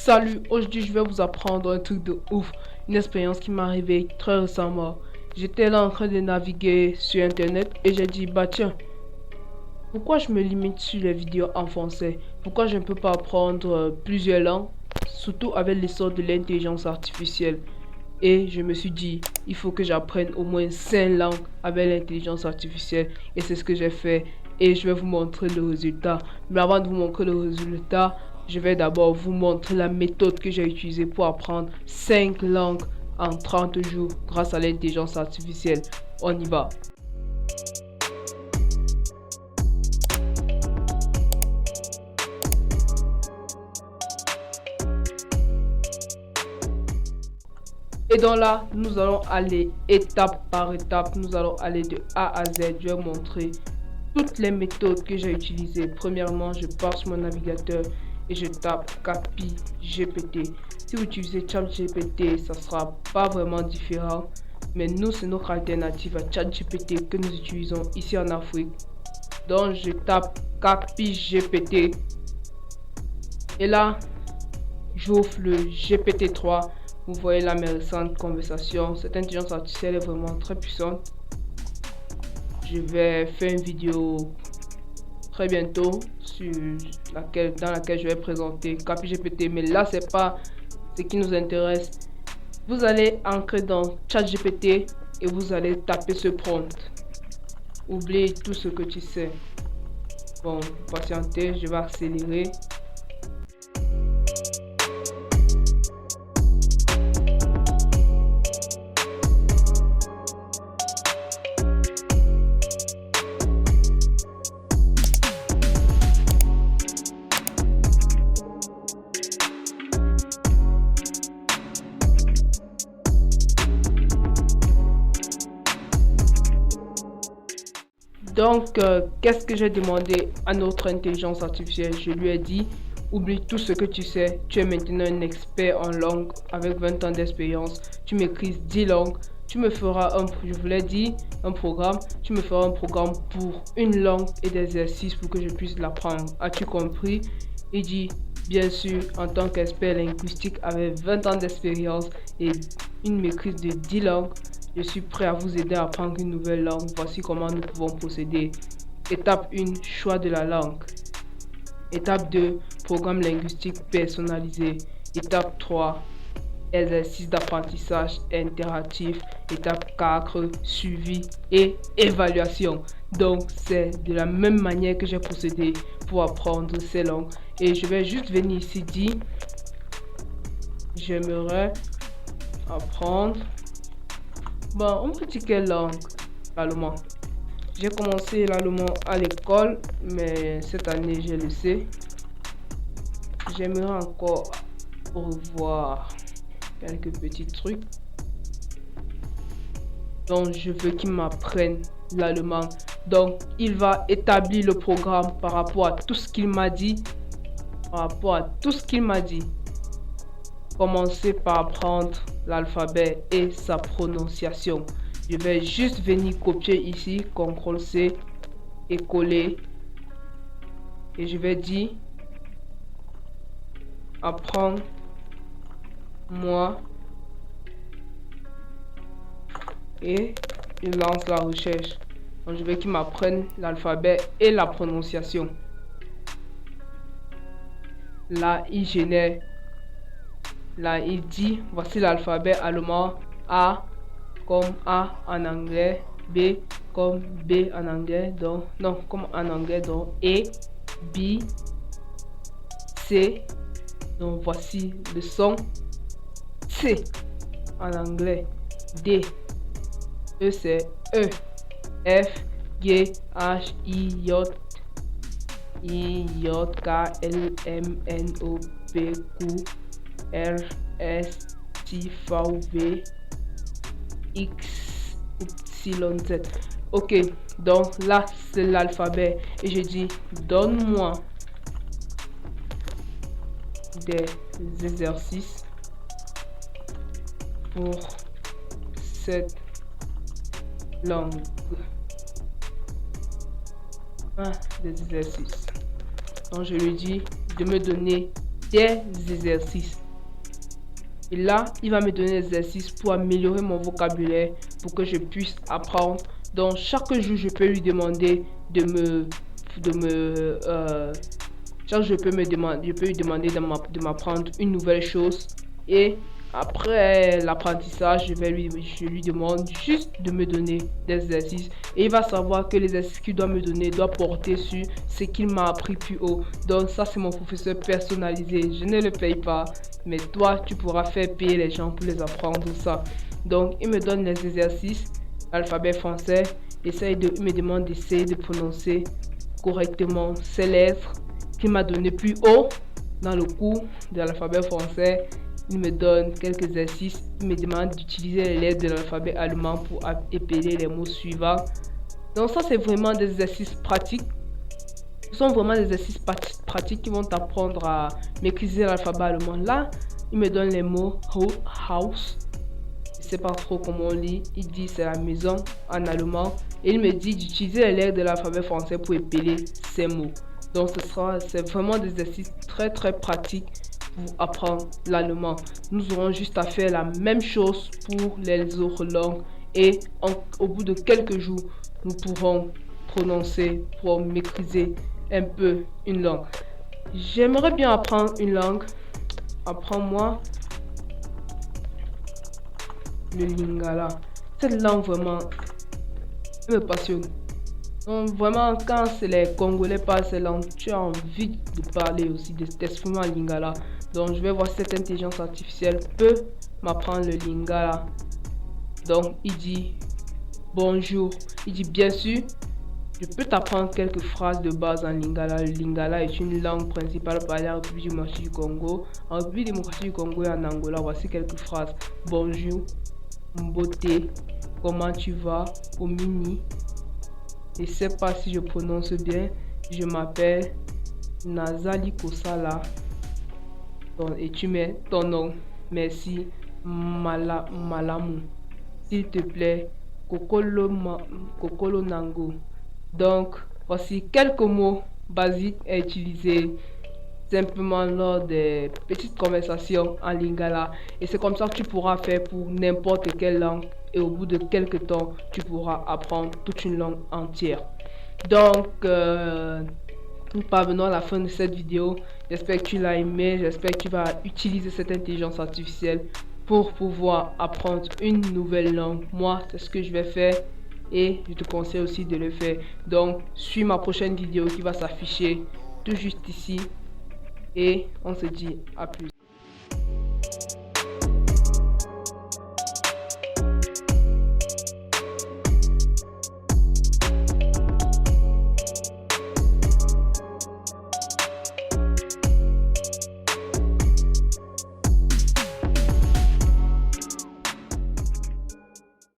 Salut, aujourd'hui je vais vous apprendre un truc de ouf, une expérience qui m'est arrivée très récemment. J'étais là en train de naviguer sur internet et j'ai dit bah tiens, pourquoi je me limite sur les vidéos en français? Pourquoi je ne peux pas apprendre plusieurs langues, surtout avec l'essor de l'intelligence artificielle? Et je me suis dit, il faut que j'apprenne au moins 5 langues avec l'intelligence artificielle. Et c'est ce que j'ai fait. Et je vais vous montrer le résultat. Mais avant de vous montrer le résultat, je vais d'abord vous montrer la méthode que j'ai utilisée pour apprendre 5 langues en 30 jours grâce à l'intelligence artificielle. On y va. Et donc là, nous allons aller étape par étape. Nous allons aller de A à Z. Je vais vous montrer toutes les méthodes que j'ai utilisées. Premièrement, je pars sur mon navigateur et je tape Capi GPT. Si vous utilisez ChatGPT, ça sera pas vraiment différent. Mais nous, c'est notre alternative à ChatGPT que nous utilisons ici en Afrique. Donc, je tape Capi GPT. Et là, j'ouvre le GPT-3. Vous voyez là mes récentes conversations. Cette intelligence artificielle est vraiment très puissante. Je vais faire une vidéo très bientôt dans laquelle je vais présenter Capi GPT. Mais là, c'est pas ce qui nous intéresse. Vous allez entrer dans ChatGPT et vous allez taper ce prompt. Oublie tout ce que tu sais. Bon, patientez, je vais accélérer. Donc, qu'est-ce que j'ai demandé à notre intelligence artificielle? Je lui ai dit, oublie tout ce que tu sais. Tu es maintenant un expert en langue avec 20 ans d'expérience. Tu maîtrises 10 langues. Tu me feras je voulais dire, un programme. Tu me feras un programme pour une langue et des exercices pour que je puisse l'apprendre. As-tu compris? Il dit, bien sûr, en tant qu'expert linguistique avec 20 ans d'expérience et une maîtrise de 10 langues, je suis prêt à vous aider à apprendre une nouvelle langue. Voici comment nous pouvons procéder. Étape 1, choix de la langue. Étape 2, programme linguistique personnalisé. Étape 3, exercice d'apprentissage interactif. Étape 4, suivi et évaluation. Donc, c'est de la même manière que j'ai procédé pour apprendre ces langues. Et je vais juste venir ici dire, j'aimerais apprendre. Bon, on peut dire quelle langue? L'allemand. J'ai commencé l'allemand à l'école, mais cette année, je le sais. J'aimerais encore revoir quelques petits trucs. Donc, je veux qu'il m'apprenne l'allemand. Donc, il va établir le programme par rapport à tout ce qu'il m'a dit. Commencer par apprendre l'alphabet et sa prononciation. Je vais juste venir copier ici, CTRL-C et coller. Et je vais dire, apprends-moi. Et il lance la recherche. Donc, je veux qu'il m'apprenne l'alphabet et la prononciation. Là, il génère. Là, il dit, voici l'alphabet allemand. A comme A en anglais. B comme B en anglais. Donc, non, comme en anglais. Donc, E, B, C. Donc, voici le son. C en anglais. D. E, c'est E. F, G, H, I, J. I, J, K, L, M, N, O, P, Q, R, S, T, V, W, X, Y, Z. Ok, donc là c'est l'alphabet et je dis donne-moi des exercices pour cette langue. Des exercices. Donc je lui dis de me donner des exercices. Et là, il va me donner des exercices pour améliorer mon vocabulaire, pour que je puisse apprendre. Donc, chaque jour, je peux lui demander chaque jour, je peux lui demander de m'apprendre une nouvelle chose. Et après l'apprentissage, je lui demande juste de me donner des exercices. Et il va savoir que les exercices qu'il doit me donner doivent porter sur ce qu'il m'a appris plus haut. Donc ça, c'est mon professeur personnalisé. Je ne le paye pas. Mais toi, tu pourras faire payer les gens pour les apprendre ça. Donc, il me donne les exercices, l'alphabet français. Il me demande d'essayer de prononcer correctement ces lettres qu'il m'a donné plus haut dans le cours de l'alphabet français. Il me donne quelques exercices. Il me demande d'utiliser les lettres de l'alphabet allemand pour épeler les mots suivants. Donc ça, c'est vraiment des exercices pratiques. Ce sont vraiment des exercices pratiques qui vont t'apprendre à maîtriser l'alphabet allemand. Là, il me donne les mots Haus. Je ne sais pas trop comment on lit. Il dit c'est la maison en allemand. Et il me dit d'utiliser les lettres de l'alphabet français pour épeler ces mots. Donc c'est vraiment des exercices très pratiques pour apprendre l'allemand. Nous aurons juste à faire la même chose pour les autres langues. Et au bout de quelques jours, nous pourrons pour maîtriser un peu une langue. J'aimerais bien apprendre une langue. Apprends-moi le lingala. Cette langue vraiment me passionne. Donc vraiment, quand c'est les Congolais parlent ces langues, tu as envie de parler aussi, de t'exprimer en lingala. Donc je vais voir si cette intelligence artificielle peut m'apprendre le lingala. Donc il dit bonjour. Il dit bien sûr, je peux t'apprendre quelques phrases de base en lingala. Le lingala est une langue principale parlée en République démocratique du Congo. En République démocratique du Congo et en Angola, voici quelques phrases. Bonjour, Mbote, comment tu vas, Omini. Je ne sais pas si je prononce bien. Je m'appelle Nazali Kosala. Et tu mets ton nom. Merci, Malamu. S'il te plaît, Kokolo Nango. Donc, voici quelques mots basiques à utiliser simplement lors des petites conversations en lingala. Et c'est comme ça que tu pourras faire pour n'importe quelle langue. Et au bout de quelques temps, tu pourras apprendre toute une langue entière. Donc, nous parvenons à la fin de cette vidéo. J'espère que tu l'as aimé. J'espère que tu vas utiliser cette intelligence artificielle pour pouvoir apprendre une nouvelle langue. Moi, c'est ce que je vais faire. Et je te conseille aussi de le faire. Donc, suis ma prochaine vidéo qui va s'afficher tout juste ici. Et on se dit à plus.